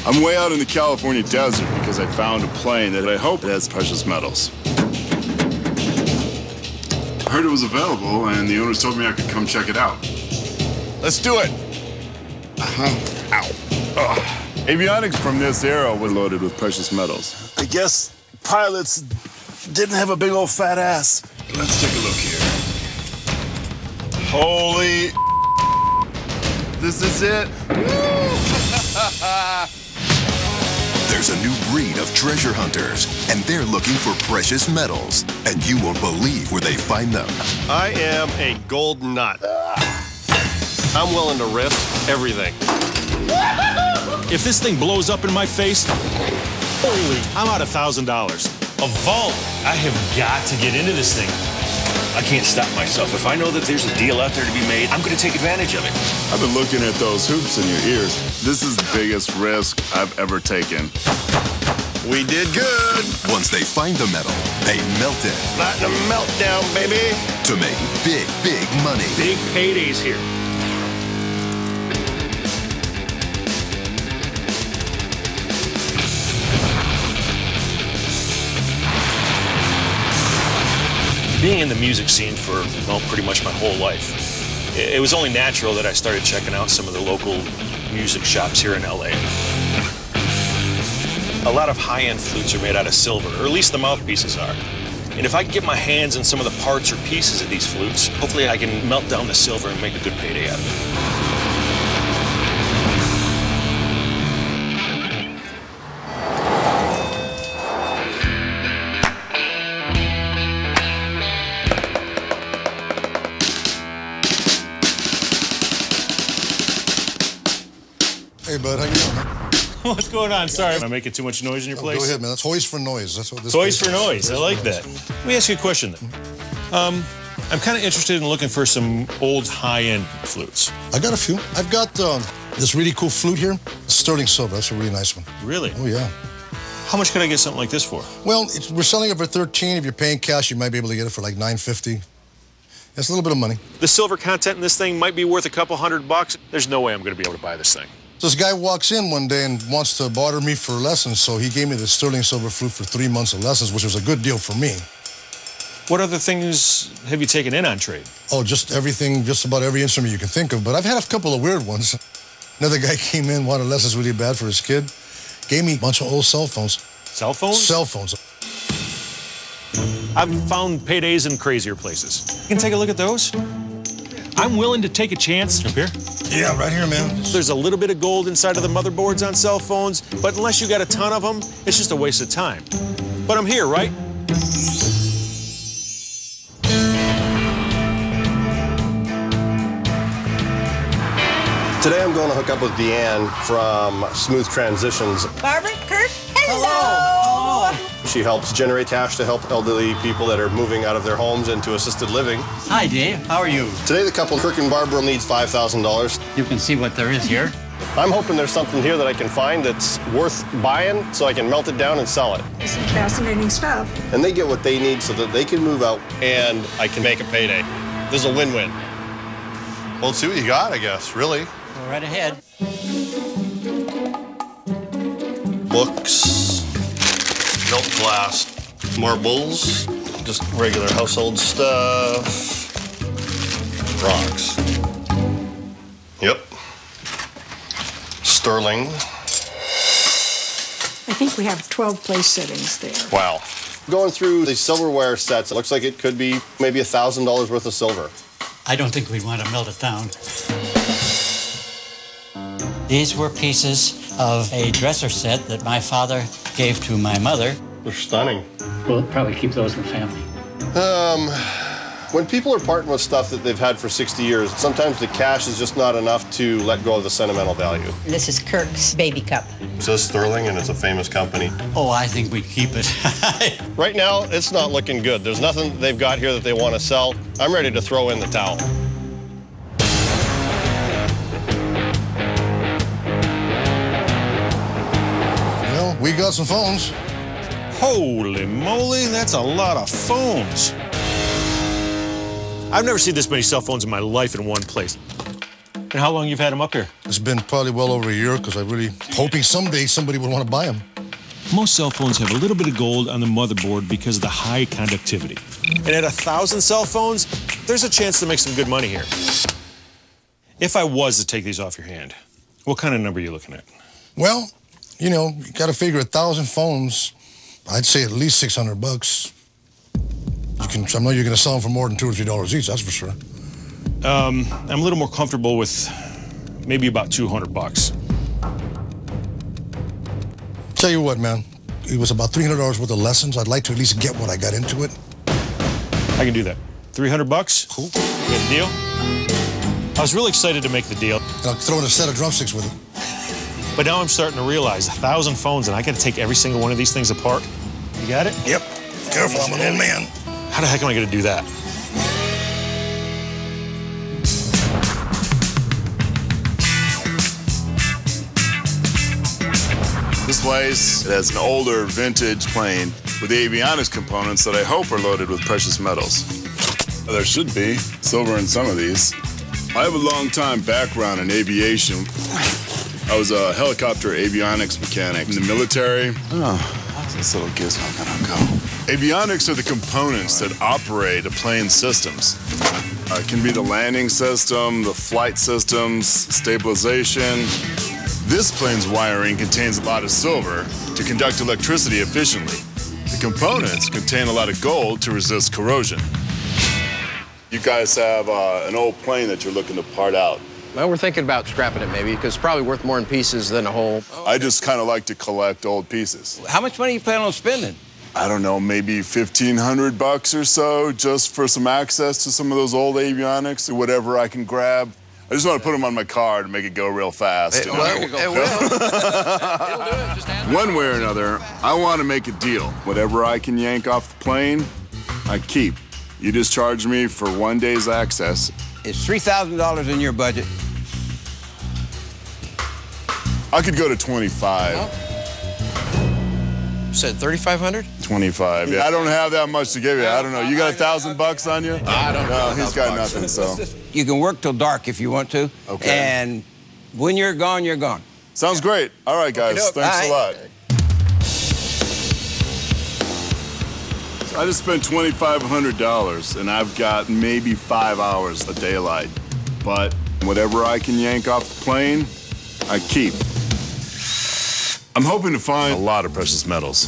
I'm way out in the California desert because I found a plane that I hope has precious metals. I heard it was available, and the owners told me I could come check it out. Let's do it. Ow. Ugh. Avionics from this era was loaded with precious metals. I guess pilots didn't have a big old fat ass. Let's take a look here. Holy. This is it. There's a new breed of treasure hunters, and they're looking for precious metals, and you won't believe where they find them. I am a gold nut. I'm willing to risk everything. If this thing blows up in my face, holy, I'm out $1,000. A vault. I have got to get into this thing. I can't stop myself. If I know that there's a deal out there to be made, I'm going to take advantage of it. I've been looking at those hoops in your ears. This is the biggest risk I've ever taken. We did good. Once they find the metal, they melt it. Platinum meltdown, baby. To make big, big money. Big paydays here. Being in the music scene for, well, pretty much my whole life, it was only natural that I started checking out some of the local music shops here in LA. A lot of high-end flutes are made out of silver, or at least the mouthpieces are. And if I can get my hands on some of the parts or pieces of these flutes, hopefully I can melt down the silver and make a good payday out of it. Hey, bud, how you doing, man? What's going on? Sorry, am I making too much noise in your place? Go ahead, man. That's Toys for Noise. That's what this Toys place for is. Noise. I like that. Let me ask you a question then. I'm kind of interested in looking for some old high-end flutes. I got a few. I've got this really cool flute here. Sterling silver. That's a really nice one. Really? Oh, yeah. How much could I get something like this for? Well, we're selling it for $13. If you're paying cash, you might be able to get it for like $9.50. That's a little bit of money. The silver content in this thing might be worth a couple $100. There's no way I'm going to be able to buy this thing. So this guy walks in one day and wants to barter me for lessons, so he gave me the sterling silver flute for 3 months of lessons, which was a good deal for me. What other things have you taken in on trade? Oh, just everything, just about every instrument you can think of. But I've had a couple of weird ones. Another guy came in, wanted lessons really bad for his kid. Gave me a bunch of old cell phones. Cell phones? Cell phones. I've found paydays in crazier places. You can take a look at those? I'm willing to take a chance. Up here? Yeah, right here, man. There's a little bit of gold inside of the motherboards on cell phones, but unless you got a ton of them, it's just a waste of time. But I'm here, right? Today I'm going to hook up with Deanne from Smooth Transitions. Barbara, Kurt, hello. She helps generate cash to help elderly people that are moving out of their homes into assisted living. Hi, Dave. How are you? Today the couple, Kirk and Barbara, needs $5,000. You can see what there is here. I'm hoping there's something here that I can find that's worth buying so I can melt it down and sell it. Some fascinating stuff. And they get what they need so that they can move out and I can make a payday. This is a win-win. Well, let's see what you got, I guess, really. Go right ahead. Books, milk glass, marbles, just regular household stuff, rocks. Yep. Sterling. I think we have 12 place settings there. Wow. Going through the silverware sets, it looks like it could be maybe $1,000 worth of silver. I don't think we'd want to melt it down. These were pieces of a dresser set that my father gave to my mother. They're stunning. We'll probably keep those in the family. When people are parting with stuff that they've had for 60 years, sometimes the cash is just not enough to let go of the sentimental value. This is Kirk's baby cup. It says Sterling, and it's a famous company. Oh, I think we'd keep it. Right now, it's not looking good. There's nothing they've got here that they want to sell. I'm ready to throw in the towel. Well, we got some phones. Holy moly, that's a lot of phones. I've never seen this many cell phones in my life in one place. And how long you've had them up here? It's been probably well over a year because I'm really hoping someday somebody would want to buy them. Most cell phones have a little bit of gold on the motherboard because of the high conductivity. And at 1,000 cell phones, there's a chance to make some good money here. If I was to take these off your hand, what kind of number are you looking at? Well, you know, you got to figure 1,000 phones. I'd say at least $600. I know you're going to sell them for more than $2 or $3 each, that's for sure. I'm a little more comfortable with maybe about $200. Tell you what, man, it was about $300 worth of lessons. I'd like to at least get what I got into it. I can do that. $300? Cool. Get a deal? I was really excited to make the deal. And I'll throw in a set of drumsticks with it. But now I'm starting to realize 1,000 phones and I got to take every single one of these things apart. You got it? Yep. Careful, I'm an old man. How the heck am I going to do that? This place, it has an older vintage plane with the avionics components that I hope are loaded with precious metals. There should be silver in some of these. I have a long time background in aviation. I was a helicopter avionics mechanic in the military. Oh, how's this little gizmo gonna go? Avionics are the components that operate a plane's systems. It can be the landing system, the flight systems, stabilization. This plane's wiring contains a lot of silver to conduct electricity efficiently. The components contain a lot of gold to resist corrosion. You guys have an old plane that you're looking to part out. Well, we're thinking about scrapping it maybe, because it's probably worth more in pieces than a whole. I just kind of like to collect old pieces. How much money you plan on spending? I don't know, maybe $1,500 or so, just for some access to some of those old avionics or whatever I can grab. I just want to put them on my car to make it go real fast. It will. It'll do it. Just One way or another, I want to make a deal. Whatever I can yank off the plane, I keep. You just charge me for 1 day's access. Is $3,000 in your budget? I could go to 25. You said 3,500? 25, yeah. I don't have that much to give you. I don't know. You got $1,000 on you? I don't know. No, he's got nothing, so. You can work till dark if you want to. Okay. And when you're gone, you're gone. Sounds great. All right, guys. Thanks a lot. I just spent $2,500, and I've got maybe 5 hours of daylight. But whatever I can yank off the plane, I keep. I'm hoping to find a lot of precious metals.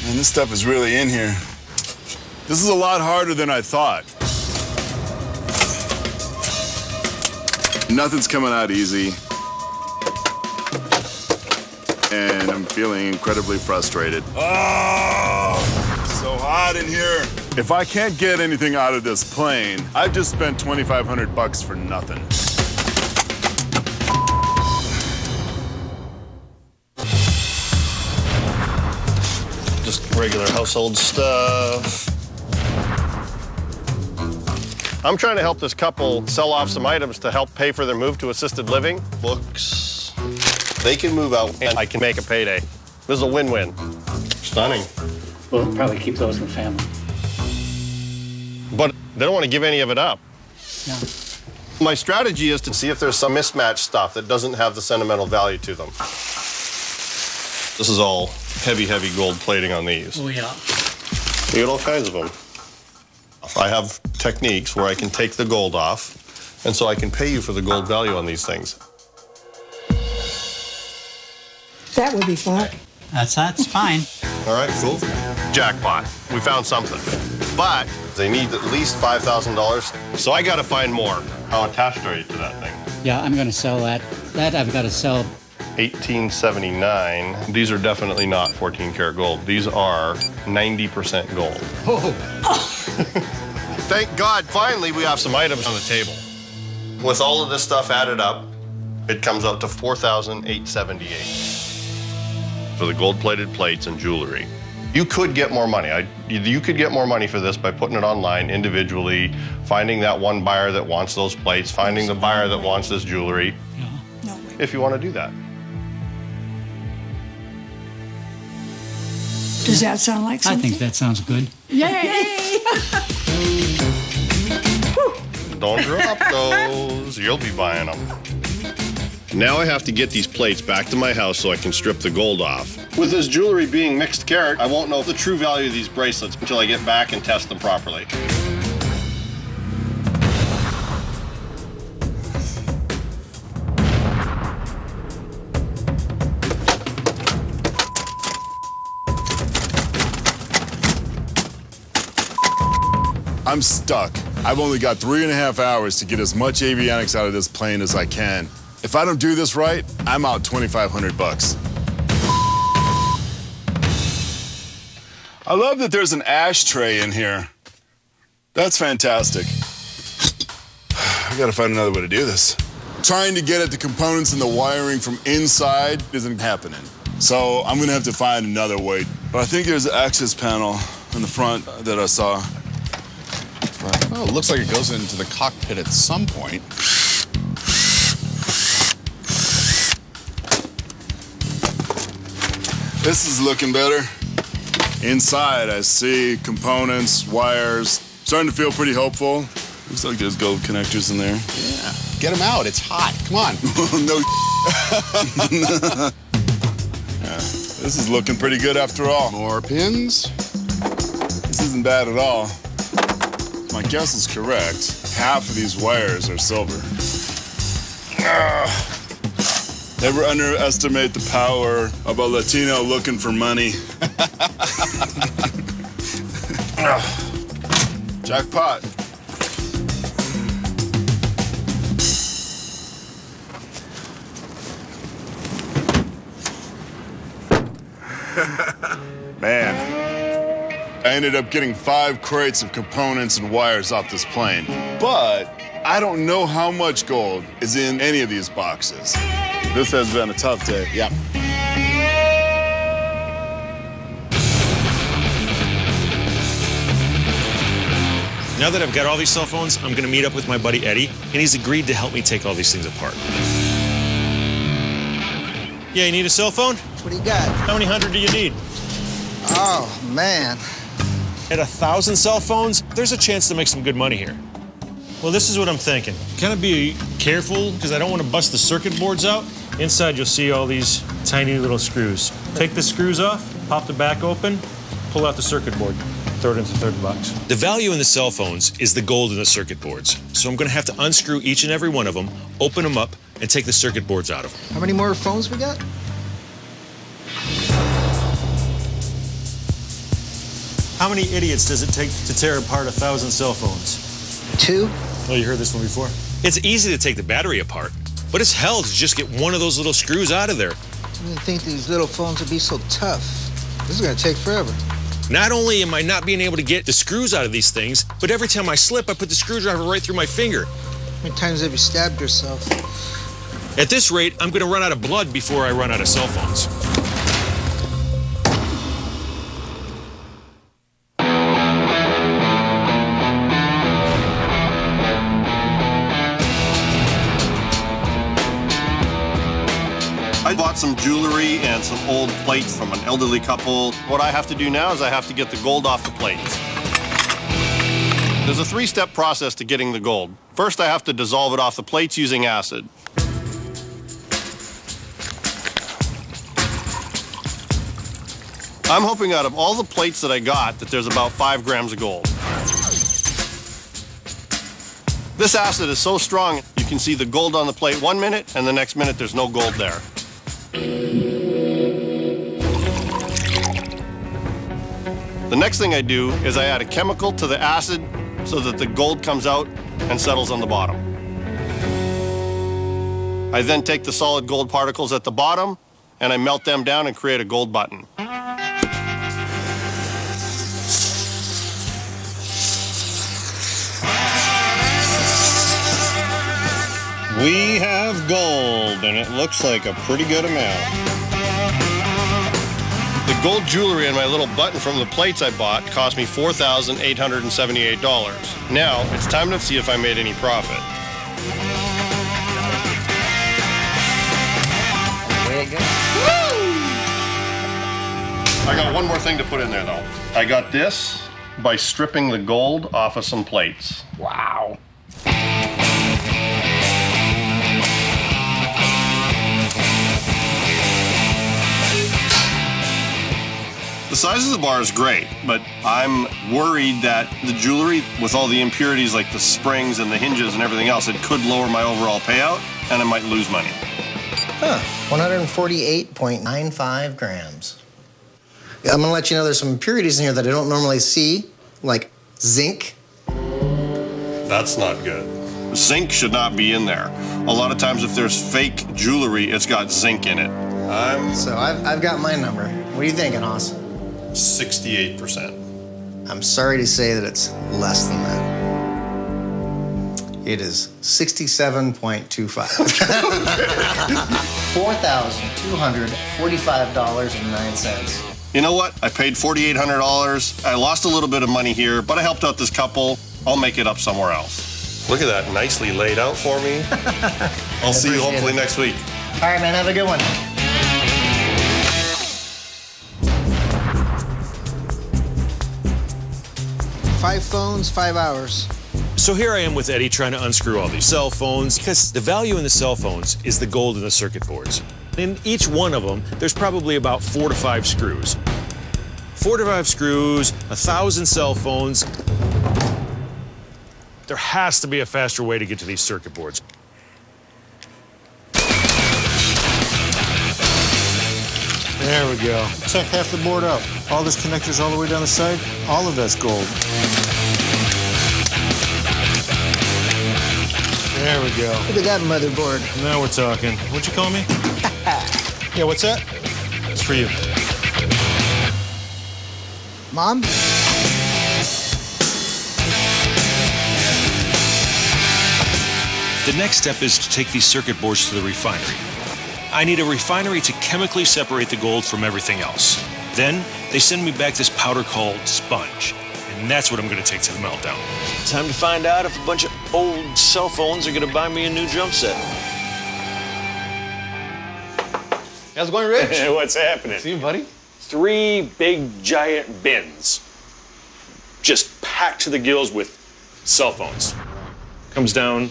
Man, this stuff is really in here. This is a lot harder than I thought. Nothing's coming out easy. And I'm feeling incredibly frustrated. Oh, so hot in here. If I can't get anything out of this plane, I've just spent $2,500 for nothing. Just regular household stuff. I'm trying to help this couple sell off some items to help pay for their move to assisted living. Books. They can move out and I can make a payday. This is a win-win. Stunning. We'll probably keep those in family. But they don't want to give any of it up. No. My strategy is to see if there's some mismatched stuff that doesn't have the sentimental value to them. This is all heavy, heavy gold plating on these. Oh, yeah. You get all kinds of them. I have techniques where I can take the gold off, and so I can pay you for the gold value on these things. That would be fun. That's fine. All right, cool. Jackpot. We found something. But they need at least $5,000, so I got to find more. How attached are you to that thing? Yeah, I'm going to sell that. That I've got to sell. 1879. These are definitely not 14 karat gold. These are 90% gold. Oh. Thank God, finally we have some items on the table. With all of this stuff added up, it comes out to $4,878 for the gold-plated plates and jewelry. You could get more money. You could get more money for this by putting it online individually, finding that one buyer that wants those plates, finding the buyer that wants this jewelry, if you want to do that. Does that sound like something? I think that sounds good. Yay! Don't drop those. You'll be buying them. Now I have to get these plates back to my house so I can strip the gold off. With this jewelry being mixed carat, I won't know the true value of these bracelets until I get back and test them properly. I'm stuck. I've only got 3.5 hours to get as much avionics out of this plane as I can. If I don't do this right, I'm out $2,500. I love that there's an ashtray in here. That's fantastic. I gotta find another way to do this. Trying to get at the components and the wiring from inside isn't happening. So I'm gonna have to find another way. But I think there's an access panel in the front that I saw. Well, it looks like it goes into the cockpit at some point. This is looking better. Inside, I see components, wires. Starting to feel pretty hopeful. Looks like there's gold connectors in there. Yeah, get them out. It's hot. Come on. No. Yeah, this is looking pretty good after all. More pins. This isn't bad at all. My guess is correct. Half of these wires are silver. Never underestimate the power of a Latino looking for money. Jackpot. Man. I ended up getting 5 crates of components and wires off this plane. But I don't know how much gold is in any of these boxes. This has been a tough day. Yeah. Now that I've got all these cell phones, I'm gonna meet up with my buddy Eddie, and he's agreed to help me take all these things apart. Yeah, you need a cell phone? What do you got? How many hundred do you need? Oh, man. At 1,000 cell phones, there's a chance to make some good money here. Well, this is what I'm thinking. Kind of be careful, because I don't want to bust the circuit boards out. Inside, you'll see all these tiny little screws. Take the screws off, pop the back open, pull out the circuit board, throw it into the third box. The value in the cell phones is the gold in the circuit boards. So I'm going to have to unscrew each and every one of them, open them up, and take the circuit boards out of them. How many more phones we got? How many idiots does it take to tear apart 1,000 cell phones? 2. Oh, you heard this one before? It's easy to take the battery apart, but it's hell to just get one of those little screws out of there. I didn't think these little phones would be so tough. This is gonna take forever. Not only am I not being able to get the screws out of these things, but every time I slip, I put the screwdriver right through my finger. How many times have you stabbed yourself? At this rate, I'm gonna run out of blood before I run out of cell phones. I bought some jewelry and some old plates from an elderly couple. What I have to do now is I have to get the gold off the plates. There's a 3-step process to getting the gold. First, I have to dissolve it off the plates using acid. I'm hoping out of all the plates that I got that there's about 5 grams of gold. This acid is so strong, you can see the gold on the plate 1 minute, and the next minute there's no gold there. The next thing I do is I add a chemical to the acid so that the gold comes out and settles on the bottom. I then take the solid gold particles at the bottom and I melt them down and create a gold button. We have gold, and it looks like a pretty good amount. The gold jewelry and my little button from the plates I bought cost me $4,878. Now, it's time to see if I made any profit. There you go. I got one more thing to put in there, though. I got this by stripping the gold off of some plates. Wow. The size of the bar is great, but I'm worried that the jewelry, with all the impurities like the springs and the hinges and everything else, it could lower my overall payout, and I might lose money. Huh, 148.95 grams. I'm gonna let you know there's some impurities in here that I don't normally see, like zinc. That's not good. Zinc should not be in there. A lot of times if there's fake jewelry, it's got zinc in it. So I've got my number. What are you thinking, Hoss? 68%. I'm sorry to say that it's less than that. It is 67.25. $4,245.09. You know what? I paid $4,800. I lost a little bit of money here, but I helped out this couple. I'll make it up somewhere else. Look at that, nicely laid out for me. I'll see you hopefully next week. All right, man, have a good one. Five phones, 5 hours. So here I am with Eddie trying to unscrew all these cell phones, because the value in the cell phones is the gold in the circuit boards. In each one of them, there's probably about 4 to 5 screws. 4 to 5 screws, 1,000 cell phones. There has to be a faster way to get to these circuit boards. There we go. Check half the board out. All those connectors all the way down the side, all of that's gold. There we go. Look at that motherboard. Now we're talking. What'd you call me? Yeah, what's that? It's for you. Mom? The next step is to take these circuit boards to the refinery. I need a refinery to chemically separate the gold from everything else. Then they send me back this powder called sponge. And that's what I'm going to take to the meltdown. Time to find out if a bunch of old cell phones are going to buy me a new drum set. How's it going, Rich? Hey, what's happening? See you, buddy. 3 big, giant bins. Just packed to the gills with cell phones. Comes down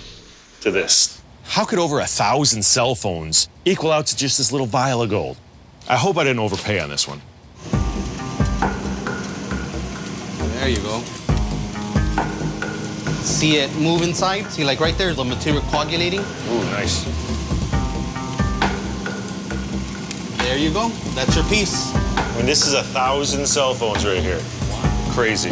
to this. How could over 1,000 cell phones equal out to just this little vial of gold? I hope I didn't overpay on this one. There you go. See it move inside? See, like right there, the material coagulating? Ooh, nice. There you go. That's your piece. And this is 1,000 cell phones right here. Wow. Crazy.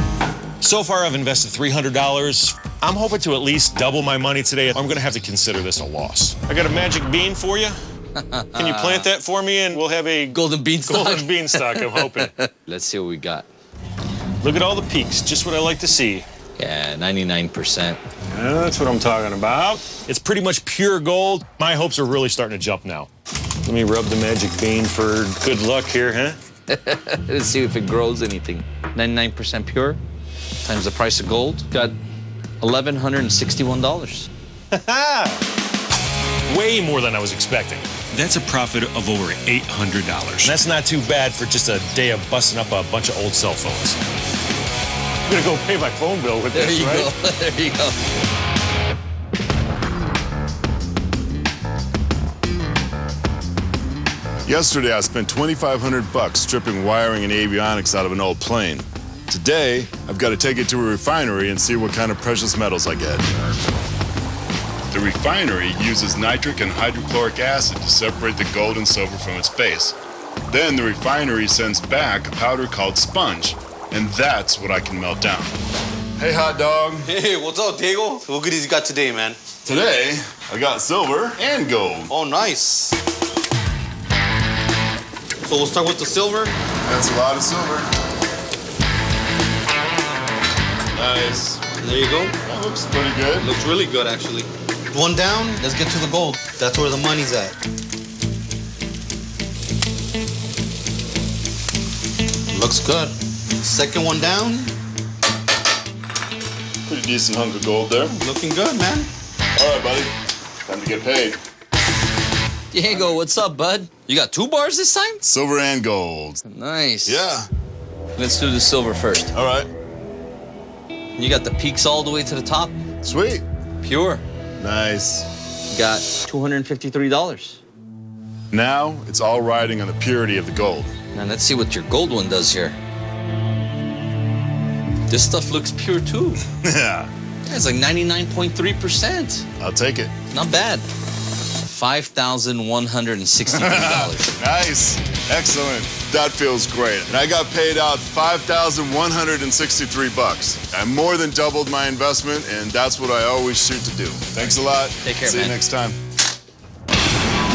So far, I've invested $300. I'm hoping to at least double my money today. I'm gonna have to consider this a loss. I got a magic bean for you. Can you plant that for me and we'll have a golden beanstalk? Golden beanstalk, I'm hoping. Let's see what we got. Look at all the peaks, just what I like to see. Yeah, 99%. Yeah, that's what I'm talking about. It's pretty much pure gold. My hopes are really starting to jump now. Let me rub the magic bean for good luck here, huh? Let's see if it grows anything. 99% pure times the price of gold. Got $1,161. Way more than I was expecting. That's a profit of over $800. That's not too bad for just a day of busting up a bunch of old cell phones. I'm gonna go pay my phone bill with this, right? There you go. There you go. Yesterday, I spent $2,500 stripping wiring and avionics out of an old plane. Today, I've got to take it to a refinery and see what kind of precious metals I get. The refinery uses nitric and hydrochloric acid to separate the gold and silver from its base. Then the refinery sends back a powder called sponge, and that's what I can melt down. Hey, hot dog. Hey, what's up, Diego? What goodies you got today, man? Today, I got silver and gold. Oh, nice. So we'll start with the silver. That's a lot of silver. Nice. There you go. That looks pretty good. Looks really good, actually. One down, let's get to the gold. That's where the money's at. Looks good. Second one down. Pretty decent hunk of gold there. Looking good, man. All right, buddy. Time to get paid. Diego, what's up, bud? You got 2 bars this time? Silver and gold. Nice. Yeah. Let's do the silver first. All right. You got the peaks all the way to the top? Sweet. Pure. Nice. You got $253. Now it's all riding on the purity of the gold. Now let's see what your gold one does here. This stuff looks pure too. Yeah. It's like 99.3%. I'll take it. Not bad. $5,163. Nice. Excellent. That feels great. And I got paid out $5,163. I more than doubled my investment, and that's what I always shoot to do. Thanks a lot. Take care, See man. you next time.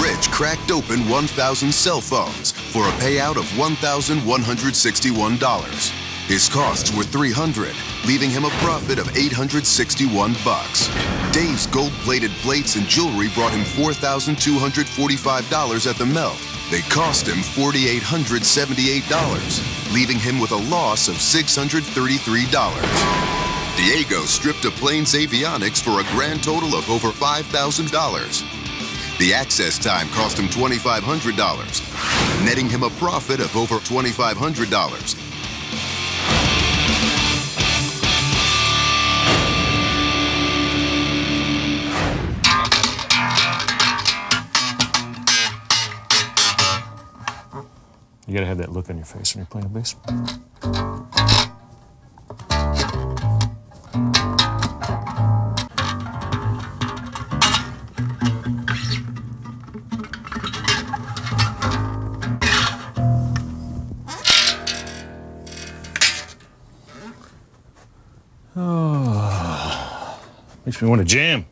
Rich cracked open 1,000 cell phones for a payout of $1,161. His costs were $300, leaving him a profit of $861. Dave's gold-plated plates and jewelry brought him $4,245 at the melt. They cost him $4,878, leaving him with a loss of $633. Diego stripped to Plains Avionics for a grand total of over $5,000. The access time cost him $2,500, netting him a profit of over $2,500. You gotta have that look on your face when you're playing bass. Oh, makes me want to jam.